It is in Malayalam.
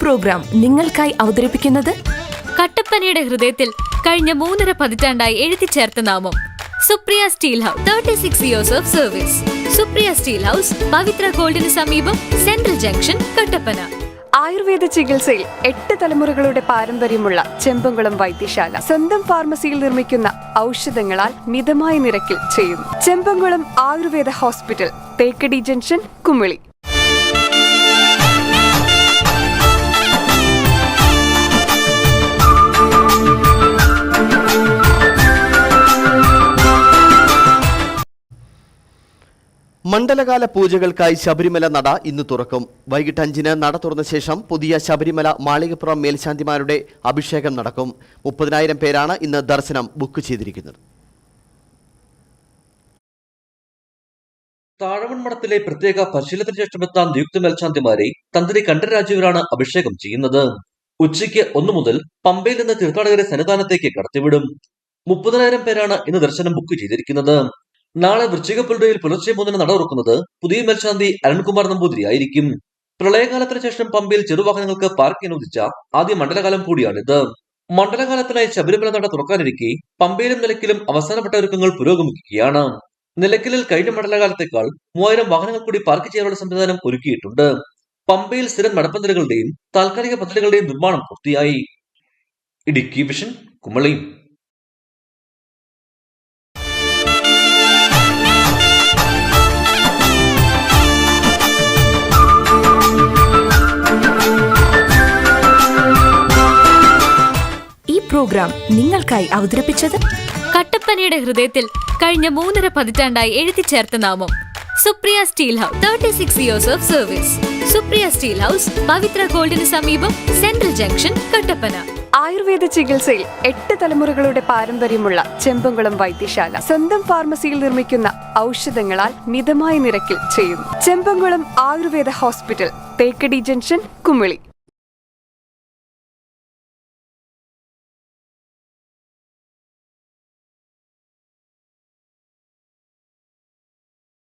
പ്രോഗ്രാം നിങ്ങൾക്കായി അവതരിപ്പിക്കുന്നത് കട്ടപ്പനയുടെ ഹൃദയത്തിൽ കഴിഞ്ഞ 3.5 പതിറ്റാണ്ടായി എഴുതിച്ചേർത്ത നാമം Supriya Steel House. 36 years of service. Supriya Steel House, Pavithra ഗോൾഡിന് സമീപം, സെൻട്രൽ ജംഗ്ഷൻ, കട്ടപ്പന. ആയുർവേദ ചികിത്സയിൽ 8 തലമുറകളുടെ പാരമ്പര്യമുള്ള ചെമ്പംകുളം വൈദ്യശാല സ്വന്തം ഫാർമസിയിൽ നിർമ്മിക്കുന്ന ഔഷധങ്ങളാൽ മിതമായ നിരക്കിൽ ചെയ്യുന്നു. Chembankulam Ayurveda hospital, Thekkady junction, Kumily. മണ്ഡലകാല പൂജകൾക്കായി ശബരിമല നട ഇന്ന് തുറക്കും. വൈകിട്ട് 5-ന് നട തുറന്ന ശേഷം പുതിയ ശബരിമല മാളികപ്പുറം മേൽശാന്തിമാരുടെ അഭിഷേകം നടക്കും. 30,000 പേരാണ് ഇന്ന് ദർശനം ബുക്ക് ചെയ്തിരിക്കുന്നത്. താഴവൺമഠത്തിലെ പ്രത്യേക പരിശീലനത്തിന് ശേഷം എത്താൻ നിയുക്ത മേൽശാന്തിമാരെ തന്ത്രി കണ്ഠരര് രാജീവരാണ് അഭിഷേകം ചെയ്യുന്നത്. ഉച്ചയ്ക്ക് 1 മുതൽ പമ്പയിൽ നിന്ന് തീർത്ഥാടകരെ സന്നിധാനത്തേക്ക് കടത്തിവിടും. 30,000 പേരാണ് ഇന്ന് ദർശനം ബുക്ക് ചെയ്തിരിക്കുന്നത്. നാളെ വൃശ്ചികപ്പുലരിയിൽ പുലർച്ചെ 3-ന് നട തുറക്കുന്നത് പുതിയ മേൽശാന്തി അരുൺകുമാർ നമ്പൂതിരി ആയിരിക്കും. പ്രളയകാലത്തിന് ശേഷം പമ്പയിൽ ചെറുവാഹനങ്ങൾക്ക് പാർക്ക് അനുവദിച്ച ആദ്യ മണ്ഡലകാലം കൂടിയാണിത്. മണ്ഡലകാലത്തിനായി ശബരിമല നട തുറക്കാനിരിക്കെ പമ്പയിലും നിലയ്ക്കലും അവസാനപ്പെട്ട ഒരുക്കങ്ങൾ പുരോഗമിക്കുകയാണ്. നിലയ്ക്കലിൽ കഴിഞ്ഞ മണ്ഡലകാലത്തേക്കാൾ 3000 വാഹനങ്ങൾ കൂടി പാർക്ക് ചെയ്യാനുള്ള സംവിധാനം ഒരുക്കിയിട്ടുണ്ട്. പമ്പയിൽ സ്ഥിരം നടപ്പന്തലുകളുടെയും താൽക്കാലിക പദ്ധതികളുടെയും നിർമ്മാണം പൂർത്തിയായി. ഇടുക്കി വിഷൻ, കുമളി. പ്രോഗ്രാം നിങ്ങൾക്കായി അവതരിപ്പിച്ചത് കട്ടപ്പനയുടെ ഹൃദയത്തിൽ കഴിഞ്ഞ 3.5 പതിറ്റാണ്ടായി എഴുതിച്ചേർത്ത നാമം Supriya Steel House. 36 years of service. Supriya Steel House, Pavithra ഗോൾഡിന് സമീപം, സെൻട്രൽ ജംഗ്ഷൻ, കട്ടപ്പന. ആയുർവേദ ചികിത്സയിൽ 8 തലമുറകളുടെ പാരമ്പര്യമുള്ള ചെമ്പംകുളം വൈദ്യശാല സ്വന്തം ഫാർമസിയിൽ നിർമ്മിക്കുന്ന ഔഷധങ്ങളാൽ മിതമായ നിരക്കിൽ ചെയ്യുന്നു. Chembankulam Ayurveda hospital, Thekkady junction, Kumily.